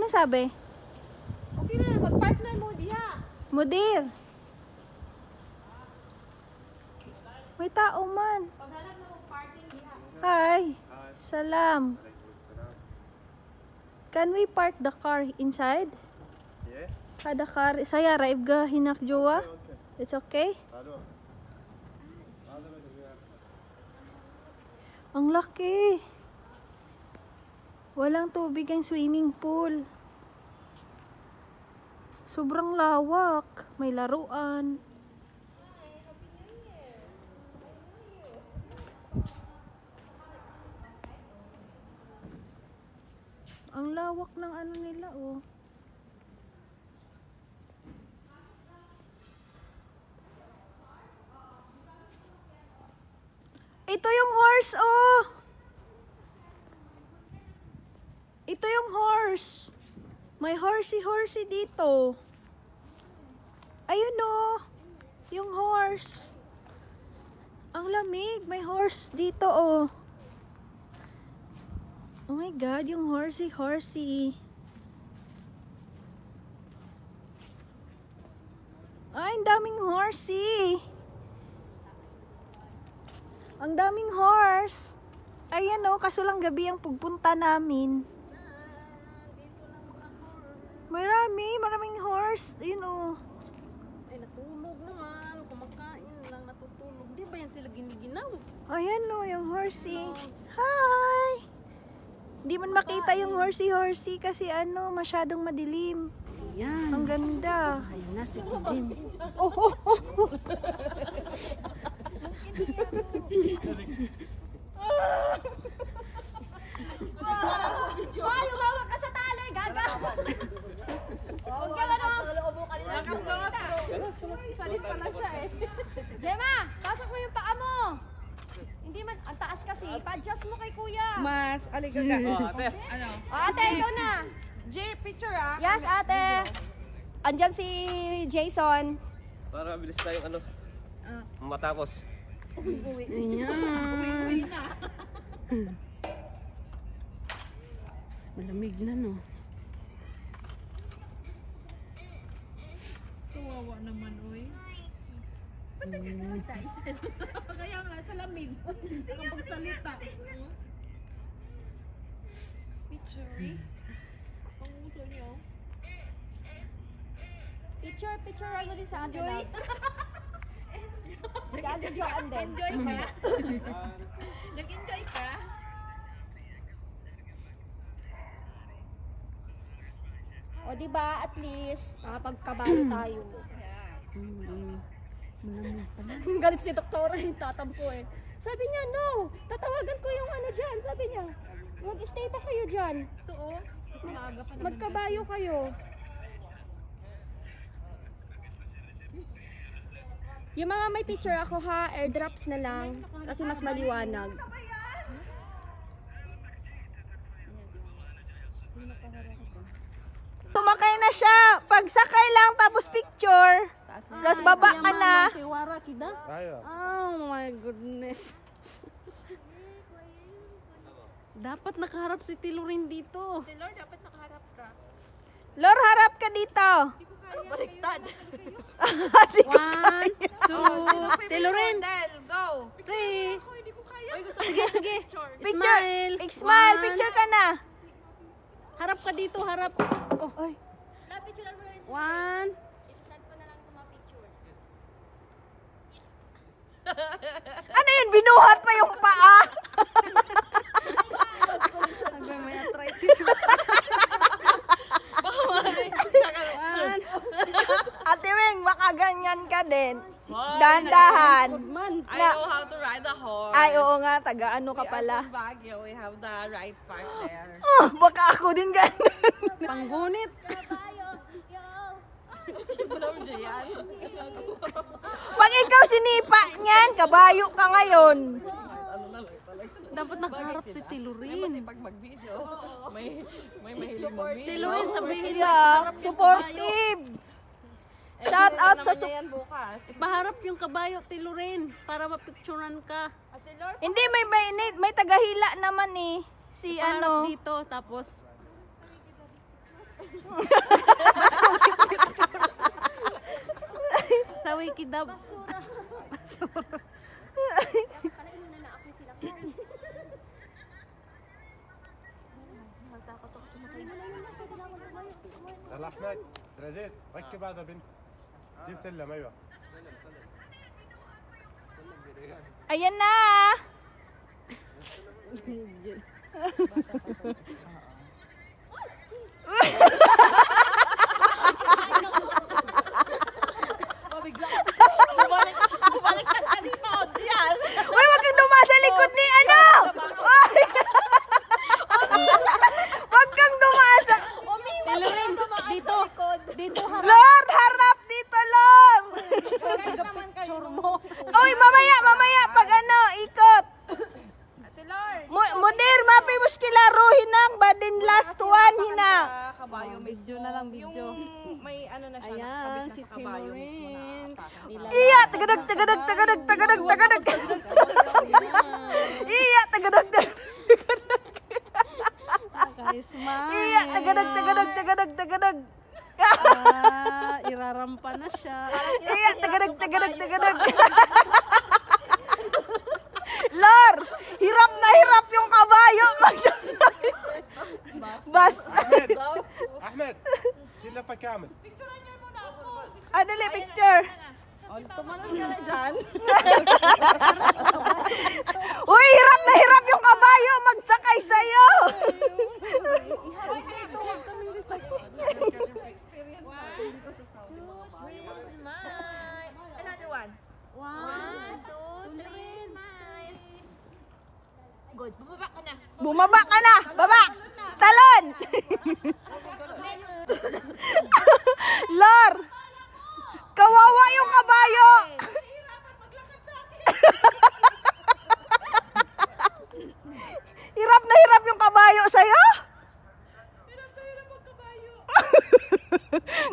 Ano sabi? Okay na, mag-park na mo diha. Mudir. May tao man. Paghanap na mag-parking diha. Hi. Salam. Can we park the car inside? Yeah. Kada car saya raib ga hinak jowa. It's okay? Ang laki. Walang tubig ang swimming pool. Sobrang lawak. May laruan. Ang lawak ng ano nila, oh. Ito yung horse, oh. Ito yung horse. May horsey dito. Ayun, oh. Yung horse. Ang lamig. May horse dito, oh. Oh my God, yung horsey. Ay, ang daming horsey. Ang daming horse. Ayan o, kaso lang gabi ang pagpunta namin. Maraming horse. Ayun o. Ay, natulog naman. Kumakain lang, natutulog. Di ba yan sila giniginaw? Ayan o, yung horsey. Hi! Di man makita yung horsey kasi ano, masyadong madilim. Ayan. Ang ganda. Ayan na si Jim. Hoy, umawak ka sa tali, gaga! Huwag ka ano? Lakas lot. Salip pala siya eh. Gemma, pasok mo yung paa mo! Hindi man, ang taas kasi. Pa-adjust mo kay kuya. Mas, aligaga. Ate. Ano? Ate, ikaw na. J, picture ah. Yes, ate. Andyan si Jason. Para bilis tayong ano. Matapos. Uwi na. Malamig na no. Kawawa naman, uy. Ba't nagsasalita? Kaya nga, sa lamig. Kapag salita. Picture. Ang uso niyo. Picture ano din sa atin lang. Si Ate Joanne din. Enjoy ka? Nag-enjoy ka? O diba, at least, nakapagkabalo tayo. Yes. Galit si doktora, yung tatampo eh. Sabi niya, no, tatawagan ko yung ano dyan. Sabi niya, mag-stay pa kayo dyan. Oo. Kasi maaga pa naman. Magkabayo kayo. Yung mga may picture ako ha, airdrops na lang. Kasi mas maliwanag. Sumakay na siya. Pagsakay lang tapos picture. Tapos baba ka na. Kiwara kida? Oh my goodness. Dapat nakaharap si Tilurin dito. Tilor, dapat nakaharap ka. Lor, harap ka dito. Baliktad. 1, 2, Tilurin. Go! 3. Uy, gusto Sige. Picture. Smile. Picture ka na. Harap ka dito, harap. Oh. Ay. picturean mo rin 1. Isasend ko na lang itong mga picture. Ano yun? Binuhat pa yung paa. Hanggang may arthritis. Ate Weng, baka ganyan ka din. Dandahan. I know how to ride a horse. Ay, oo nga. Taga-ano ka We are pala. from Baguio. We have the right part there. Oh, baka ako din ganun. Panggunit. Kabayo! Yo! Alam mo yan? Pag ikaw sinipa niyan, kabayo ka ngayon. Ano na lang talaga. Dapat nakaharap si May Tilurin. masipag mag-video. May mahilig mag-video. Tilurin, sabihin mo. Yeah, supportive. Shout out sa yan bukas. Paharap yung kabayo, Tilurin, para mapicturan ka. Hindi, may tagahila naman eh. Si Paharap ano. dito, tapos Sa Wikidab. Kalain mo na ako sila kan. Nagtakot ako sumakay. Wala yung nasa dilawan na kabayo. يلا احمد عزيز ركب هذا بنت جيب سلم ايوه Ayan na. Bumaliktad ka dito, Jian. Uy, wag kang dumaan sa likod ni ano. Uy. Wag kang dumaan sa... Dito. Dito harap. Lord, harap dito, Lord. naman kayo. Uy, mamaya, pag ano, ikot. Ate Lord. Mudir, mapi muskila hinang, badin last one, hinang. Sa kabayo Video na lang, video. Yung may ano na siya, Ayan, nakabit na si sa kabayo mismo na Timorin. atakan. Iya, tagadag. Iya, tagadag. Naka-smile. Iya, tagadag. Irarampa na siya. Iya, tagadag. Lord, hirap na hirap yung kabayo. Bas. احمد احمد شيل لفه كامل Dali, picture. Tumalon ka na dyan. Uy, hirap na hirap yung kabayo magsakay sa'yo. Another one. 1, 2, 3, smile. Good. Bumaba ka na. Baba. Talon. Lord, kawawa yung kabayo. Hirap na hirap yung kabayo sa'yo.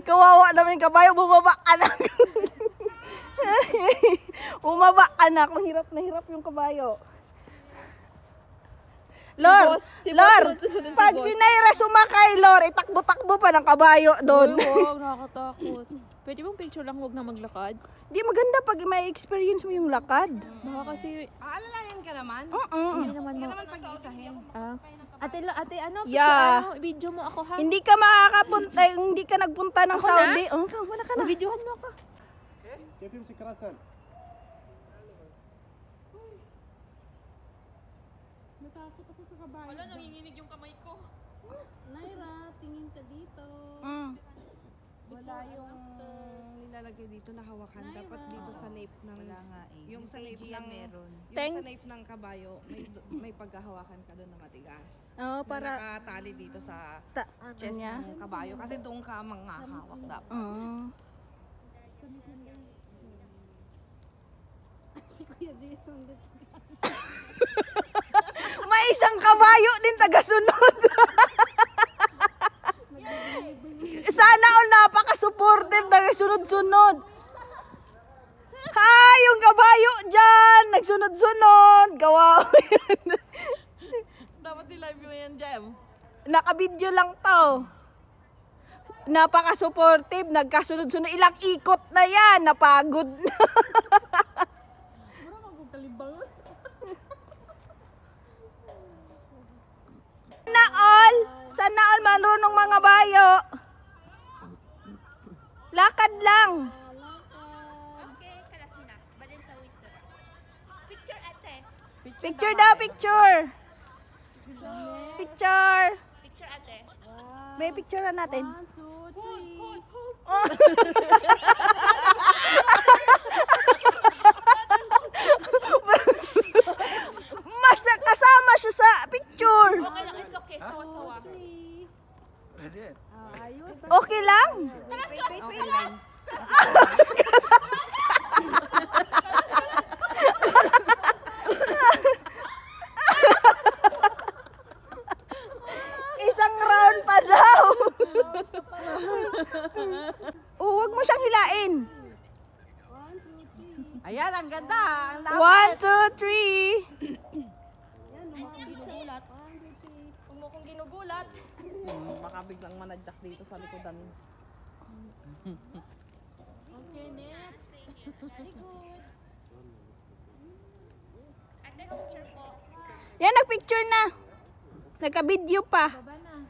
Kawawa naman yung kabayo. Bumaba ka na. Bumaba ka na kung hirap na hirap yung kabayo. Lord, pag si Naira sumakay, Lord, itakbo-takbo pa ng kabayo doon. Huwag, nakakatakot. Pwede bang picture lang, huwag na maglakad? Di maganda pag may experience mo yung lakad. Baka kasi, Aalalayan ka naman. hindi naman Hindi mo. naman pag-iisahin. Ate, ano? Yeah. Ano, video mo ako ha? Hindi ka makakapunta, hindi ka nagpunta ng Ako na? Saudi. Oh, wala ka na. Videohan mo ako. كيف يمسك راسا Naira, tingin ka dito. Wala yung nilalagay dito na hawakan. Dapat dito sa nape ng... Wala nga eh. Yung sa nape ng... Meron. Yung sa nape ng kabayo, may paghahawakan ka doon na matigas. Oh, Para para nakatali dito sa ano chest niya. ng kabayo. Kasi doon ka manghahawak dapat. Mm. May isang kabayo din tagasunod. Sana all napaka-supportive, tagasunod-sunod. Hi, yung kabayo dyan, nagsunod-sunod. Gawa. Dapat i-live mo yan, Jem. Nakabidyo lang to. Napaka-supportive, nagkasunod-sunod. Ilang ikot na yan, napagod na. Sana all marunong mga bayo. Lakad lang. Okay, kalasina. Badin sa whistle. Picture ate. Picture daw, picture. Picture. Picture ate. May picture natin. Hood. Mas kasama siya sa picture. Okay lang, it's okay. Sawa-sawa. Okay lang? Isang round pa daw. Huwag mo siyang hilain. Ayan, ang ganda. Ang lapit. 1, 2, 3. mo kung ginugulat. Baka biglang manadyak dito sa likodan. Okay, next. Very good. Yan, nagpicture na. Nagka-video pa. Baba na.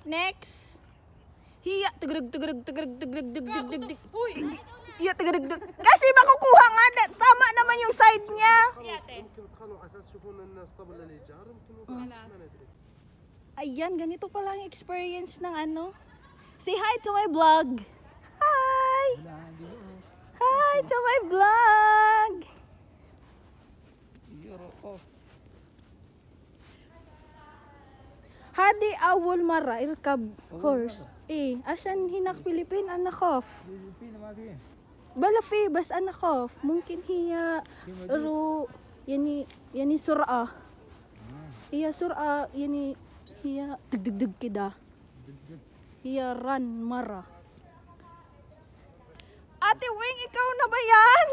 Next. Hiya, tugrug. Uy! Hiya, tugrug. Kasi makukuha nga. Tama naman yung side niya. ممكن تخلوا على اساس يشوفون الناس طبل الايجار يمكن ما ندري. Ayan, ganito pala ang experience ng ano. Say hi to my vlog. Hi! Hi to my vlog! Hadi awol mara irkab horse. Asan hinak Pilipin anakof. Bala fi bas anakof. Mungkin hiya ru yani sur'a. Hiya sur'a yani hiya deg kida. Hiya ran mara. Ate Wing, ikaw na ba yan?